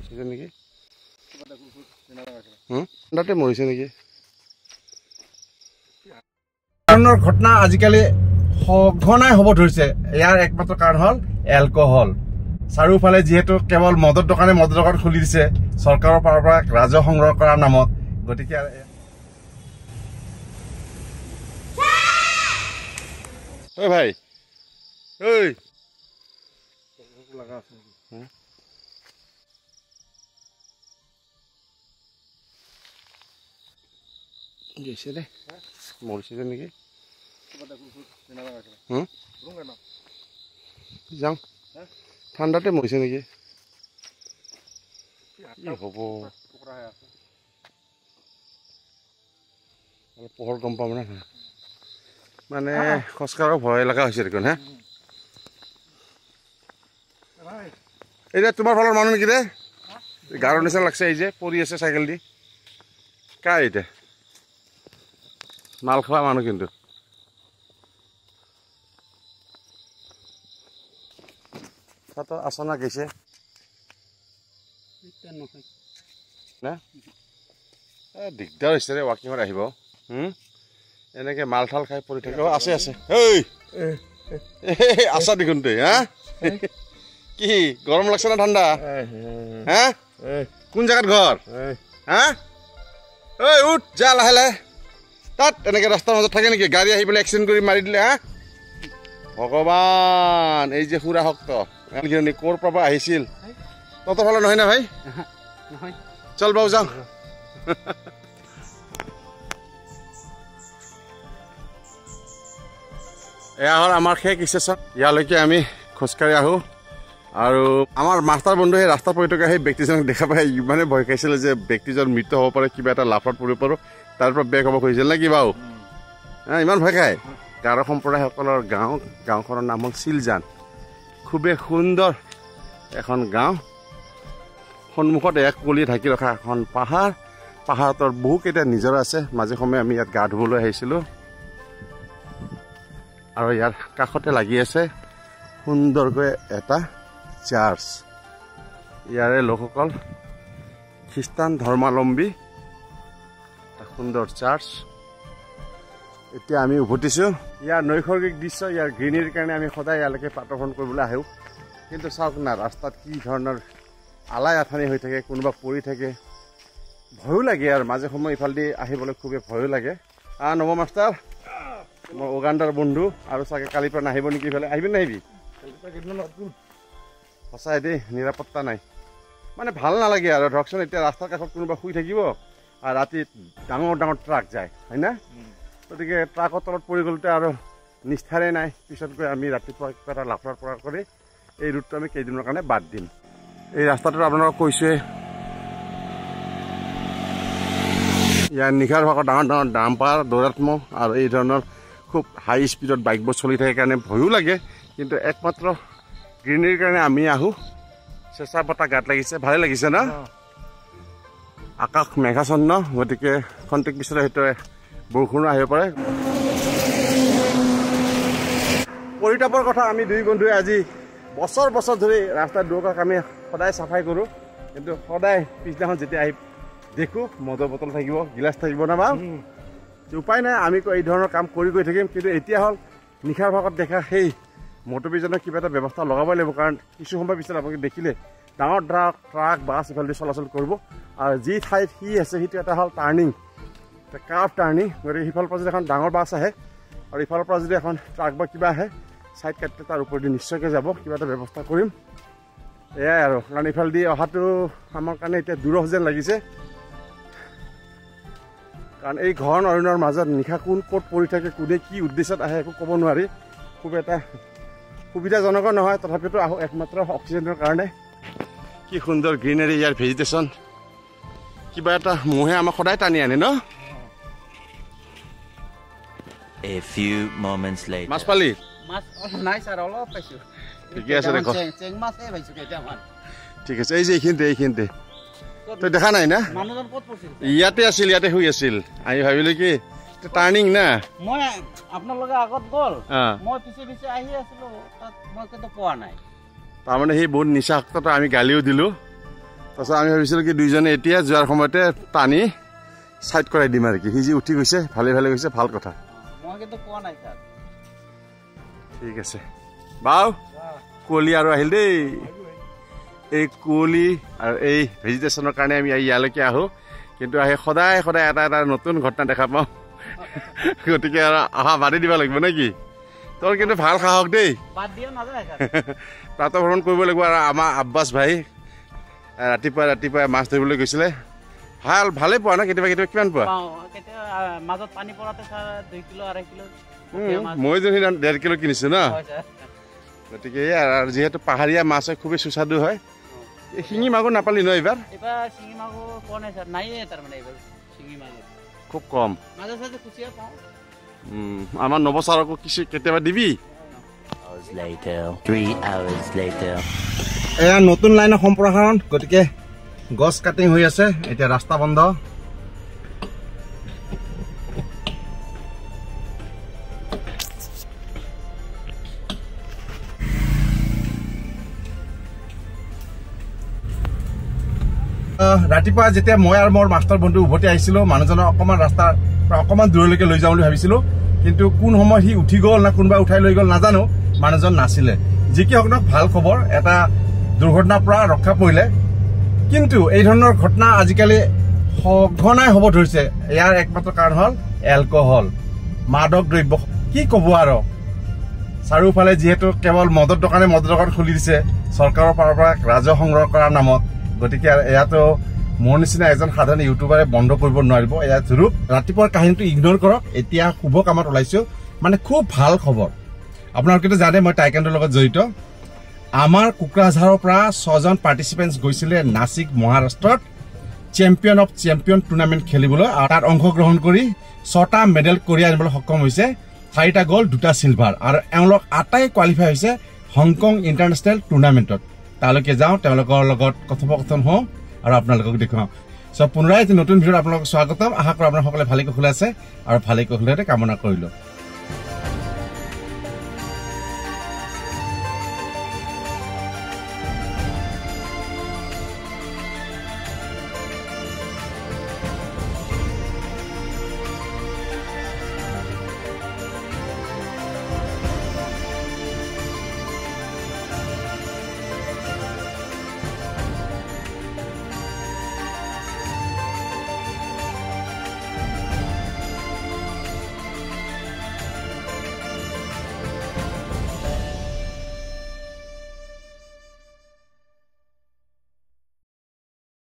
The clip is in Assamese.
মৰিছে নেকি ঠাণ্ডাতে মৰিছে নেকি ধৰণৰ ঘটনা আজিকালি সঘনাই হ'ব ধৰিছে ইয়াৰ একমাত্ৰ কাৰণ হ'ল এলকহল চাৰিওফালে যিহেতু কেৱল মদৰ দোকান খুলি দিছে চৰকাৰৰ পৰা ৰাজহ সংগ্ৰহ কৰাৰ নামত গতিকে ঐ ভাই ঐ লাগা আছে গৈছে দে মৰিছে নেকি যাওঁ ঠাণ্ডাতে মৰিছে নেকি হ'ব পোহৰ গম পাম না মানে খোজকাঢ়িব ভয় লগা হৈছে দেখোন হা এতিয়া তোমাৰ ফালৰ মানুহ নেকি দে গাৰৰ নিচিনা লাগছে এই যে পৰি আছে চাইকেল দি কাৰ এতিয়া মাল খোৱা মানুহ কিন্তু তাতো আচনা গৈছে দিগদাৰ হৈছে ৰে ৱাকিঙত আহিব এনেকে মাল ঠাল খাই পৰি থাকিব আছে আছে আছা দেখোন তই হা কি গৰম লাগছে না ঠাণ্ডা হা কোন জেগাত ঘৰ হা ঐ উঠ যা লাহে লাহে তাত এনেকে ৰাস্তাৰ মাজত থাকে নেকি গাড়ী আহি পেলাই এক্সিডেণ্ট কৰি মাৰি দিলে হা ভগৱান এই যে সুৰা শক্ত ক'ৰ পৰা আহিছিল তহঁতৰ ফালে নহয় না ভাই চল বাবু যাওঁ এয়া হ'ল আমাৰ শেষ ষ্টেচন ইয়ালৈকে আমি খোজকাঢ়ি আহোঁ আৰু আমাৰ মাষ্টাৰ বন্ধু সেই ৰাস্তা পৰি থকা সেই ব্যক্তিজনক দেখা পাই ইমানে ভয় খাইছিলে যে ব্যক্তিজন মৃত্যু হ'ব পাৰে কিবা এটা লাফত পৰিব পাৰোঁ তাৰ পৰা বেগ হ'ব খুজিছিল নে কি বাৰু ইমান ভয় খায় গাৰো সম্প্ৰদায়সকলৰ গাঁওখনৰ নাম হ'ল চিলজান খুবেই সুন্দৰ এখন গাঁও সন্মুখত এক কলি ঢাকি ৰখা এখন পাহাৰৰ বহুকেইটা নিজৰা আছে মাজে সময়ে আমি ইয়াত গা ধুবলৈ আহিছিলোঁ আৰু ইয়াৰ কাষতে লাগি আছে সুন্দৰকৈ এটা চাৰ্চ ইয়াৰে লোকসকল খ্ৰীষ্টান ধৰ্মাৱলম্বী এটা সুন্দৰ চাৰ্চ এতিয়া আমি উভতিছোঁ ইয়াৰ নৈসৰ্গিক দৃশ্য ইয়াৰ গ্ৰীনেৰীৰ কাৰণে আমি সদায় ইয়ালৈকে পাতৰ্পণ কৰিবলৈ আহোঁ কিন্তু চাওক না ৰাস্তাত কি ধৰণৰ আলাই আথানি হৈ থাকে কোনোবা পৰি থাকে ভয়ো লাগে আৰু মাজে সময় ইফালেদি আহিবলৈ খুবেই ভয়ো লাগে নৱ মাষ্টাৰ মই উগাণ্ডাৰ বন্ধু আৰু চাগে কালিৰ পৰা নাহিব নেকি ইফালে আহিবি নাহিবি সঁচাই দেই নিৰাপত্তা নাই মানে ভাল নালাগে আৰু ধৰকচোন এতিয়া ৰাস্তাৰ কাষত কোনোবা শুই থাকিব আৰু ৰাতি ডাঙৰ ডাঙৰ ট্ৰাক যায় হয় না গতিকে ট্ৰাকৰ তলত পৰি গ'লোতে আৰু নিষ্ঠাৰে নাই পিছত গৈ আমি ৰাতিপুৱা কিবা এটা লাফাৰ পৰা কৰি এই ৰুটটো আমি কেইদিনৰ কাৰণে বাদ দিম এই ৰাস্তাটোত আপোনালোকক কৈছোৱে ইয়াৰ নিশাৰ ভাগত ডাঙৰ ডাঙৰ ডাম্পাৰ দৌৰাত্মক আৰু এই ধৰণৰ খুব হাই স্পীডত বাইকবোৰ চলি থাকে কাৰণে ভয়ো লাগে কিন্তু একমাত্ৰ গ্ৰীনেৰীৰ কাৰণে আমি আহোঁ চেঁচা বতাহ গাত লাগিছে ভালে লাগিছে ন আকাশ মেঘাচ্ছন্ন গতিকে খন্তেক পিছতে হয়তো বৰষুণো আহিব পাৰে পৰিতাপৰ কথা আমি দুই বন্ধুৱে আজি বছৰ বছৰ ধৰি ৰাস্তাৰ দুয়োকাষ আমি সদায় চাফাই কৰোঁ কিন্তু সদায় পিছদিনাখন যেতিয়া আহি দেখোঁ মদৰ বটল থাকিব গিলাচ থাকিব না বা উপায় নাই আমি এই ধৰণৰ কাম কৰি গৈ থাকিম কিন্তু এতিয়া হ'ল নিশাৰ ভাগত দেখা সেই মটৰবিজনৰ কিবা এটা ব্যৱস্থা লগাবই লাগিব কাৰণ কিছু সময় পিছত আপোনালোকে দেখিলে ডাঙৰ ট্ৰাক বাছ ইফালেদি চলাচল কৰিব আৰু যি ঠাইত সি আছে সেইটো এটা হ'ল টাৰ্ণিং কাৰ্ভ টাৰ্ণিং গতিকে সিফালৰ পৰা যদি এখন ডাঙৰ বাছ আহে আৰু ইফালৰ পৰা যদি এখন ট্ৰাক বা কিবা আহে ছাইড কাটিলে তাৰ ওপৰেদি নিশ্চয়কৈ যাব কিবা এটা ব্যৱস্থা কৰিম এয়াই আৰু কাৰণ ইফালেদি অহাটো আমাৰ কাৰণে এতিয়া দূৰ যেন লাগিছে কাৰণ এই ঘন অৰণ্যৰ মাজত নিশা কোন ক'ত পৰি থাকে কোনে কি উদ্দেশ্যত আহে একো ক'ব নোৱাৰি খুব এটা সুবিধাজনকো নহয় তথাপিতো আহোঁ একমাত্ৰ অক্সিজেনৰ কাৰণে কি সুন্দৰ গ্ৰীনেৰী ইয়াৰ ভেজিটেশ্যন কিবা এটা মহে আমাক সদায় টানি আনে ন A few moments later. মাছ পালি মাছ নাই স্যার অলপ পাইছো ঠিকে আছে দেখো চেং মাছ এই পাইছো কেইটামান ঠিক আছে এই যে এইখিনিতে তই দেখা নাই না মানুহজন ক'ত পছিল ইয়াতে আছিল ইয়াতে শুই আছিল আমি ভাবিলো কি টাৰ্ণিং না মই আপোনাৰ লগে আগত গল মই পিছে পিছে আহি আছিলো তাত মই কিন্তু পোৱা নাই তাৰমানে সেই বহুত নিচাক্তটা আমি গালিও দিলো তাৰপিছত আমি ভাবিছিলোঁ কি দুইজনে এতিয়া যোৱাৰ সময়তে টানি ছাইড কৰাই দিম আৰু কি সি যি উঠি গৈছে ভালে ভালে গৈছে ভাল কথা মই কিন্তু কোৱা নাই ছাৰ ঠিক আছে বাও কুঁৱলী আৰু আহিল দেই এই কুঁৱলী আৰু এই ভেজিটেশ্যনৰ কাৰণে আমি ইয়ালৈকে আহোঁ কিন্তু আহি সদায় সদায় এটা এটা নতুন ঘটনা দেখা পাওঁ গতিকে আৰু অহা বাদে দিব লাগিব নে কি তোৰ কিন্তু ভাল সাহস দেই প্ৰাতঃভ্ৰমণ কৰিব লাগিব আৰু আমাৰ আব্বাছ ভাই ৰাতিপুৱাই মাছ ধৰিবলৈ গৈছিলে ভালেই পোৱা না কেতিয়াবা কেতিয়াবা কিমান পোৱা মাজত পানী পৰাতে 2 কিলো 2.5 কিলো মই যদি 1.5 কিলো কিনিছো ন গতিকে আৰু যিহেতু পাহাৰীয়া মাছ হয় খুবেই সুস্বাদু হয় শিঙি মাগুৰ নাপালি ন এইবাৰ শিঙি মাগুৰ পোৱা নাই ছাৰ নাইয়ে তাৰমানে এইবাৰ শিঙি মাগুৰ খুব কম মাজে মাজে কুচিয়া পাওঁ আমাৰ নৱচাৰকো কিছু কেতিয়াবা দিবি এয়া নতুন লাইনৰ সম্প্ৰসাৰণ গতিকে গছ কাটিং হৈ আছে এতিয়া ৰাস্তা বন্ধ ৰাতিপুৱা যেতিয়া মই আৰু মোৰ মাষ্টৰ বন্ধু উভতি আহিছিলোঁ মানুহজনক অকণমান ৰাস্তাৰ পৰা অকণমান দূৰলৈকে লৈ যাওঁ বুলি ভাবিছিলোঁ কিন্তু কোন সময় সি উঠি গ'ল না কোনোবা উঠাই লৈ গ'ল নাজানো মানুহজন নাছিলে যি কি হওক ভাল খবৰ এটা দুৰ্ঘটনাৰ পৰা ৰক্ষা পৰিলে কিন্তু এই ধৰণৰ ঘটনা আজিকালি সঘনাই হ'ব ধৰিছে ইয়াৰ একমাত্ৰ কাৰণ হ'ল এলকহল মাদক দ্ৰব্য কি ক'ব আৰু চাৰিওফালে যিহেতু কেৱল মদৰ দোকান খুলি দিছে চৰকাৰৰ ফালৰ পৰা ৰাজহ সংগ্ৰহ কৰাৰ নামত গতিকে এয়াতো মোৰ নিচিনা এজন সাধাৰণ ইউটিউবাৰে বন্ধ কৰিব নোৱাৰিব এয়া ধৰক ৰাতিপুৱাৰ কাহিনীটো ইগনোৰ কৰক এতিয়া শুভ কামত ওলাইছো মানে খুব ভাল খবৰ আপোনালোকেতো জানে মই টাইকাণ্ডোৰ লগত জড়িত আমাৰ কোকৰাঝাৰৰ পৰা 6জন পাৰ্টিচিপেণ্টছ গৈছিলে নাছিক মহাৰাষ্ট্ৰত চেম্পিয়ন অফ চেম্পিয়ন টুৰ্ণামেণ্ট খেলিবলৈ আৰু তাত অংশগ্ৰহণ কৰি 6টা মেডেল কঢ়িয়াই আনিবলৈ সক্ষম হৈছে 4টা গ'ল্ড 2টা চিলভাৰ আৰু এওঁলোক 8টাই কোৱালিফাই হৈছে হংকং ইণ্টাৰনেশ্যনেল টুৰ্ণামেণ্টত তালৈকে যাওঁ তেওঁলোকৰ লগত কথোপকথন হওঁ আৰু আপোনালোকক দেখুৱাওঁ পুনৰাই নতুন ভিডিঅ'ত আপোনালোকক স্বাগতম আশা কৰোঁ আপোনালোকসকলে ভালে কুশলে আছে আৰু ভালে কুশলে কামনা কৰিলোঁ